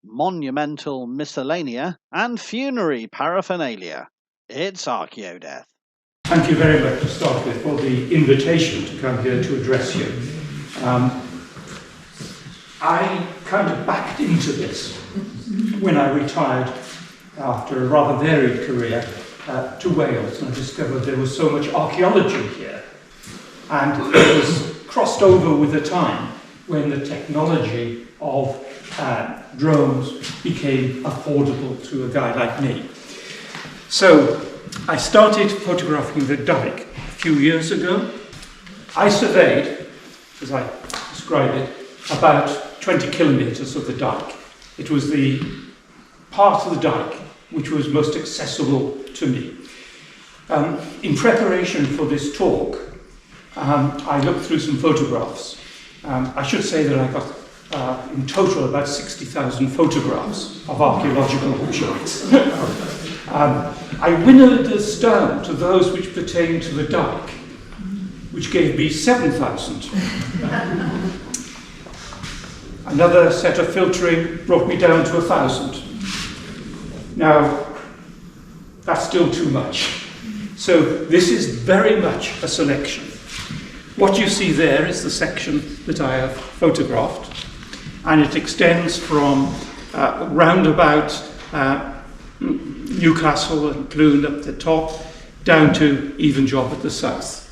monumental miscellanea, and funerary paraphernalia. It's Archaeodeath. Thank you very much to start with for the invitation to come here to address you. I kind of backed into this when I retired after a rather varied career to Wales, and I discovered there was so much archaeology here, and it was crossed over with a time when the technology of drones became affordable to a guy like me. So I started photographing the Dyke a few years ago. I surveyed, as I describe it, about 20 kilometres of the Dyke. It was the part of the Dyke which was most accessible to me. In preparation for this talk, I looked through some photographs. I should say that I got in total about 60,000 photographs of archaeological objects. I winnowed this down to those which pertain to the Dyke, which gave me 7,000. Another set of filtering brought me down to 1,000. Now, that's still too much. So this is very much a selection. What you see there is the section that I have photographed, and it extends from round about Newcastle and Clune up the top, down to Evenjob at the south.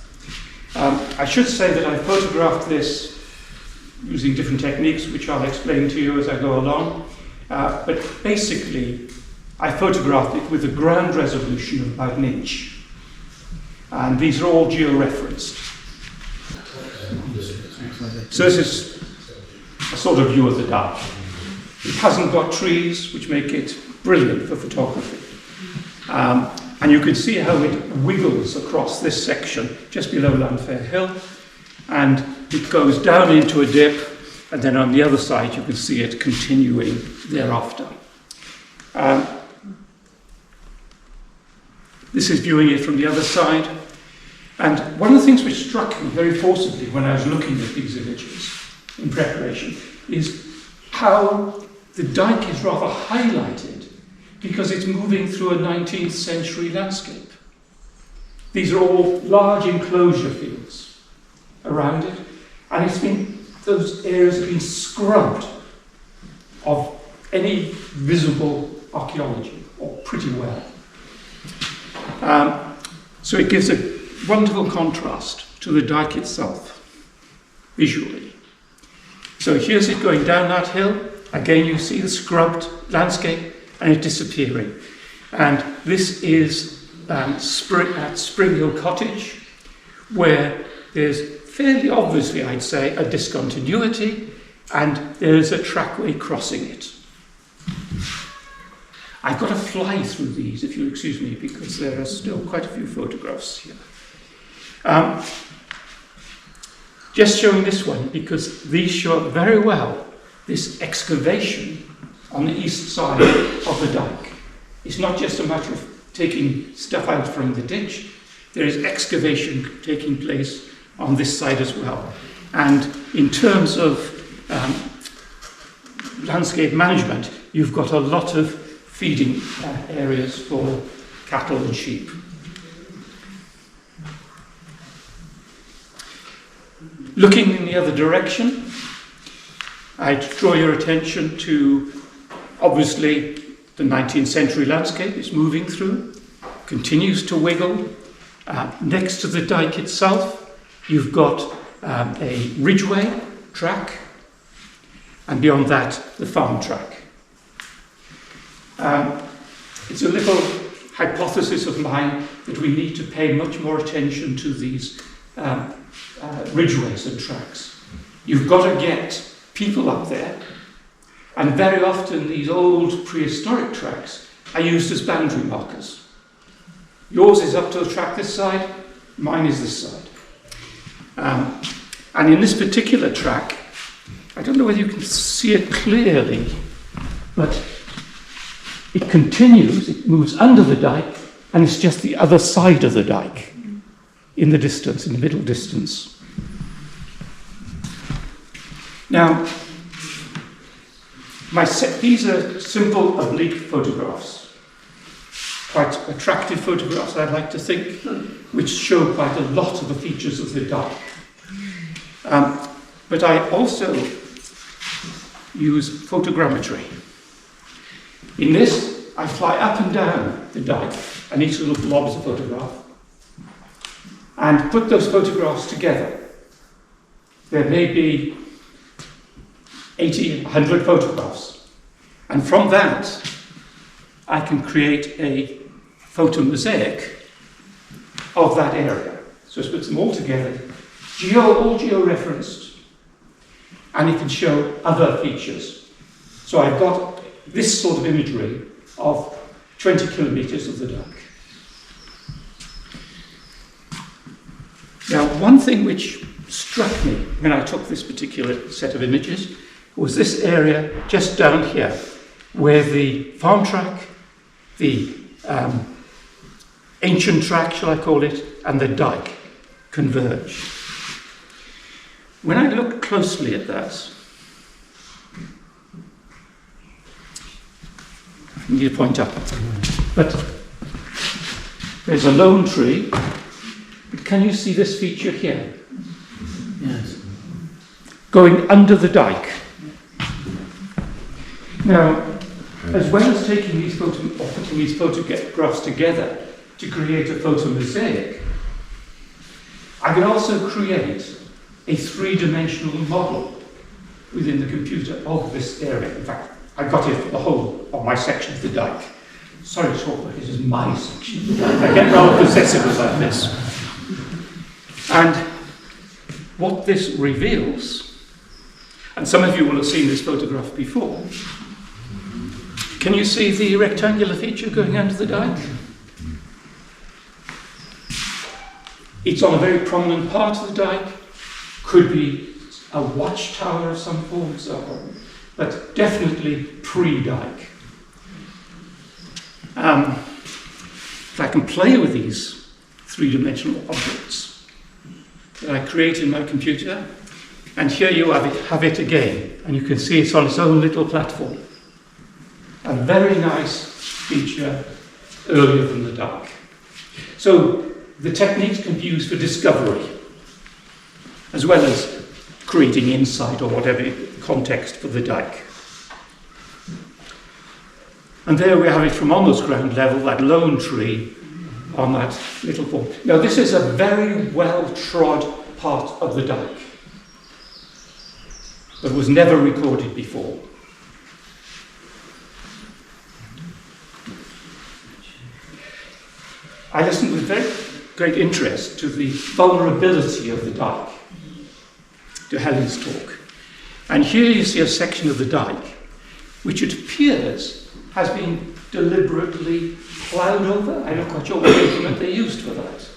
I should say that I photographed this using different techniques, which I'll explain to you as I go along. But basically, I photographed it with a ground resolution of about an inch. And these are all georeferenced. So this is a sort of view of the Dyke. It hasn't got trees, which make it brilliant for photography. And you can see how it wiggles across this section just below Llanfair Hill, and it goes down into a dip, and then on the other side you can see it continuing thereafter. This is viewing it from the other side, and one of the things which struck me very forcibly when I was looking at these images in preparation is how the Dyke is rather highlighted because it's moving through a 19th century landscape. These are all large enclosure fields around it, and those areas have been scrubbed of any visible archaeology, or pretty well. So it gives a wonderful contrast to the Dyke itself, visually. So here's it going down that hill. Again, you see the scrubbed landscape and it disappearing. And this is at Spring Hill Cottage, where there's fairly obviously, I'd say, a discontinuity, and there's a trackway crossing it. I've got to fly through these, if you'll excuse me, because there are still quite a few photographs here. Just showing this one, because these show very well this excavation on the east side of the Dyke. It's not just a matter of taking stuff out from the ditch, there is excavation taking place on this side as well. And in terms of landscape management, you've got a lot of feeding areas for cattle and sheep. Looking in the other direction, I draw your attention to, obviously, the 19th century landscape it's moving through, continues to wiggle. Next to the Dyke itself, you've got a ridgeway track, and beyond that, the farm track. It's a little hypothesis of mine that we need to pay much more attention to these ridgeways and tracks. You've got to get people up there, and very often these old prehistoric tracks are used as boundary markers. Yours is up to the track this side, mine is this side. And in this particular track, I don't know whether you can see it clearly, but it continues, it moves under the Dyke, and it's just the other side of the Dyke, in the distance, in the middle distance. Now, These are simple oblique photographs, quite attractive photographs, I'd like to think, which show quite a lot of the features of the Dyke. But I also use photogrammetry. In this, I fly up and down the Dyke, and each little blob is a photograph, and put those photographs together. There may be 80, 100 photographs, and from that, I can create a photo mosaic of that area. So it puts them all together, all geo-referenced, and it can show other features. So I've got this sort of imagery of 20 kilometres of the Dyke. Now, one thing which struck me when I took this particular set of images was this area just down here, where the farm track, the ancient track, shall I call it, and the Dyke converge. When I looked closely at that, I need to point up, but there's a lone tree. But can you see this feature here? Yes. Going under the Dyke. Now, as well as taking these putting these photographs together to create a photo mosaic, I can also create a three-dimensional model within the computer of this area. In fact, I got it for the whole of my section of the Dyke. Sorry to talk about it as my section. I get rather possessive about this. And what this reveals, and some of you will have seen this photograph before, can you see the rectangular feature going under the Dyke? It's on a very prominent part of the Dyke, could be a watchtower of some form, so on, but definitely pre-Dyke. If I can play with these three-dimensional objects that I create in my computer, and here you have it again, and you can see it's on its own little platform. A very nice feature earlier than the Dyke. So the techniques can be used for discovery, as well as creating insight or whatever context for the Dyke. And there we have it from almost ground level, that lone tree on that little form. Now this is a very well-trod part of the Dyke that was never recorded before. I listened with very great interest to the vulnerability of the Dyke, to Helen's talk. And here you see a section of the Dyke which it appears has been deliberately ploughed over. I'm not quite sure what implement they used for that.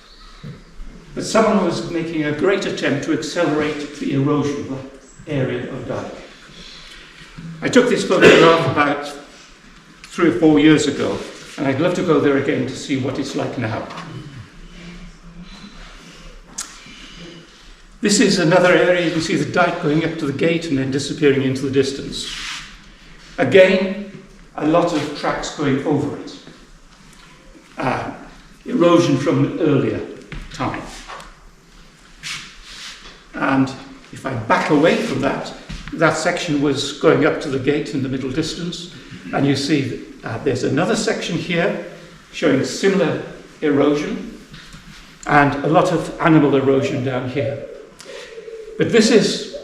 But someone was making a great attempt to accelerate the erosion of that area of Dyke. I took this photograph about 3 or 4 years ago, and I'd love to go there again to see what it's like now. This is another area. You can see the Dyke going up to the gate and then disappearing into the distance. Again, a lot of tracks going over it. Erosion from an earlier time. And if I back away from that, that section was going up to the gate in the middle distance. And you see there's another section here showing similar erosion and a lot of animal erosion down here. But this is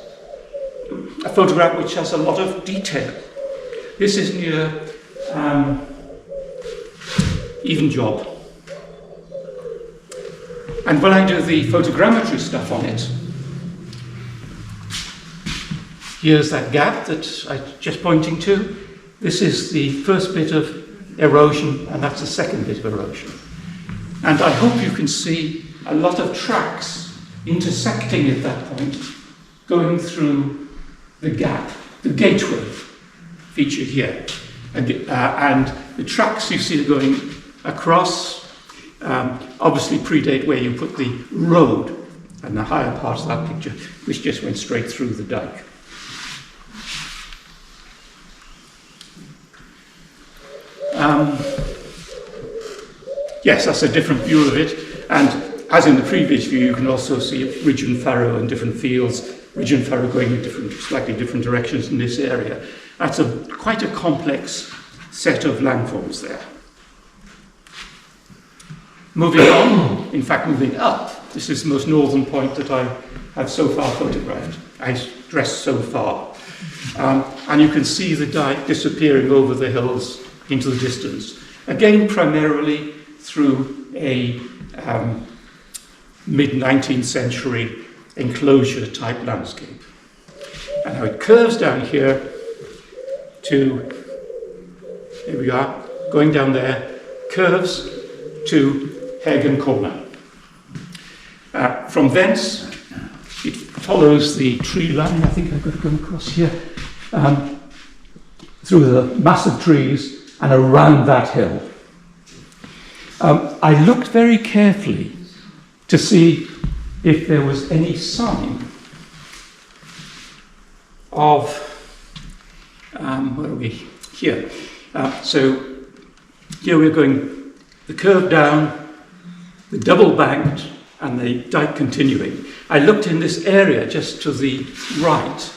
a photograph which has a lot of detail. This is near Even Job. And when I do the photogrammetry stuff on it, here's that gap that I was just pointing to. This is the first bit of erosion, and that's the second bit of erosion. And I hope you can see a lot of tracks intersecting at that point, going through the gap, the gateway featured here. And the tracks you see going across obviously predate where you put the road and the higher part of that picture, which just went straight through the Dyke. Yes, that's a different view of it. And as in the previous view, you can also see ridge and furrow in different fields, ridge and furrow going in slightly different directions in this area. That's quite a complex set of landforms there. Moving on, in fact moving up, this is the most northern point that I have so far photographed. I stress so far. And you can see the Dyke disappearing over the hills into the distance. Again, primarily through a mid-19th century enclosure type landscape. And now it curves down here to, here we are, going down there, curves to Hagen Corner. From thence, it follows the tree line, I think I've got to go across here, through the massive trees and around that hill. I looked very carefully to see if there was any sign of, where are we? Here. So here we're going the curve down, the double banked, and the Dyke continuing. I looked in this area just to the right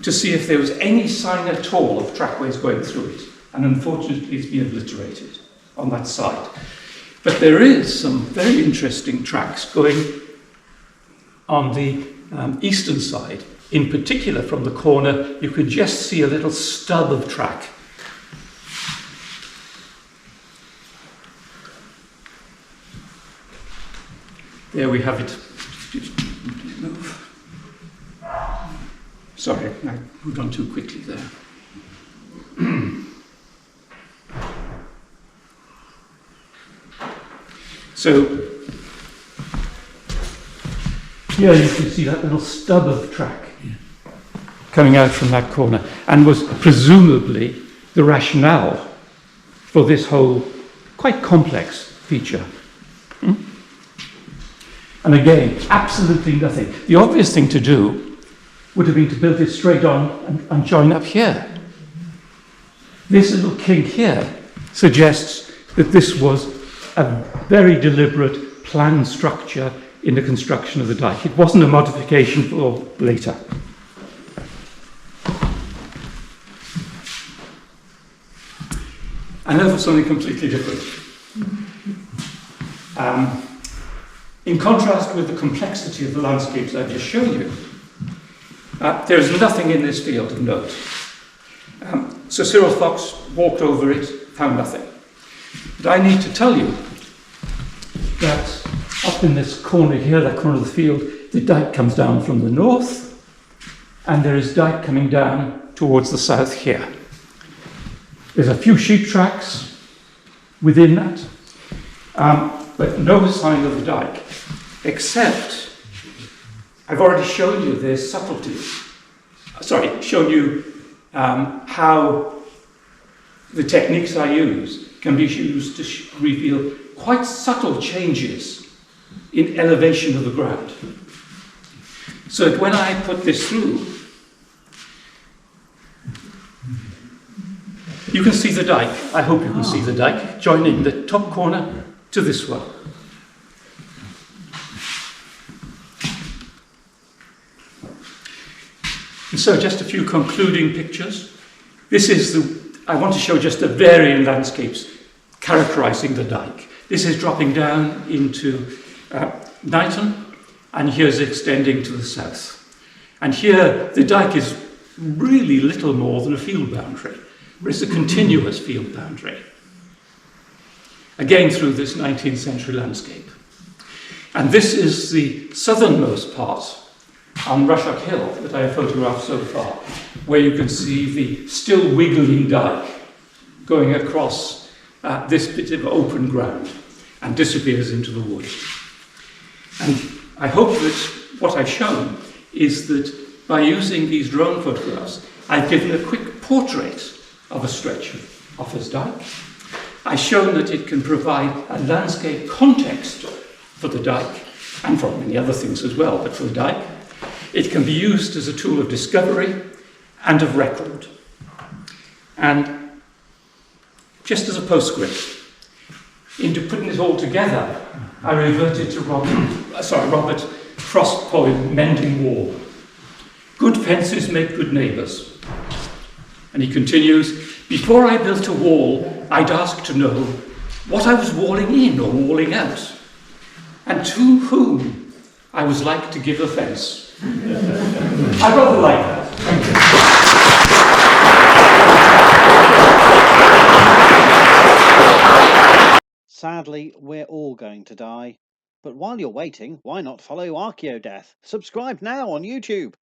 to see if there was any sign at all of trackways going through it, and unfortunately it's been obliterated on that side. But there is some very interesting tracks going on the eastern side. In particular, from the corner, you could just see a little stub of track. There we have it. Sorry, I moved on too quickly there. So, here you can see that little stub of track coming out from that corner, and was presumably the rationale for this whole quite complex feature. And again, absolutely nothing. The obvious thing to do would have been to build it straight on and join up here. This little kink here suggests that this was a very deliberate planned structure in the construction of the Dyke. It wasn't a modification for later. And now for something completely different. In contrast with the complexity of the landscapes I've just shown you, there is nothing in this field of note. Sir Cyril Fox walked over it, found nothing. But I need to tell you that up in this corner here, that corner of the field, the Dyke comes down from the north, and there is Dyke coming down towards the south here. There's a few sheep tracks within that, but no sign of the Dyke, except I've already shown you there's subtlety. Shown you how the techniques I use can be used to reveal quite subtle changes in elevation of the ground. So that when I put this through, you can see the Dyke. I hope you can see the Dyke joining the top corner to this one. And so just a few concluding pictures. This is I want to show just the varying landscapes characterising the Dyke. This is dropping down into Knighton, and here's extending to the south. And here the Dyke is really little more than a field boundary, but it's a continuous field boundary. Again through this 19th century landscape. And this is the southernmost part on Rushock Hill that I have photographed so far, where you can see the still wiggling Dyke going across this bit of open ground and disappears into the woods. And I hope that what I've shown is that by using these drone photographs, I've given a quick portrait of a stretch of Offa's Dyke. I've shown that it can provide a landscape context for the Dyke, and for many other things as well, but for the Dyke. It can be used as a tool of discovery and of record. And just as a postscript. Into putting it all together, I reverted to Robert Frost's poem, Mending Wall. Good fences make good neighbours. And he continues, before I built a wall, I'd ask to know what I was walling in or walling out, and to whom I was like to give offence. I rather like that. Thank you. Sadly, we're all going to die. But while you're waiting, why not follow Archaeodeath? Subscribe now on YouTube.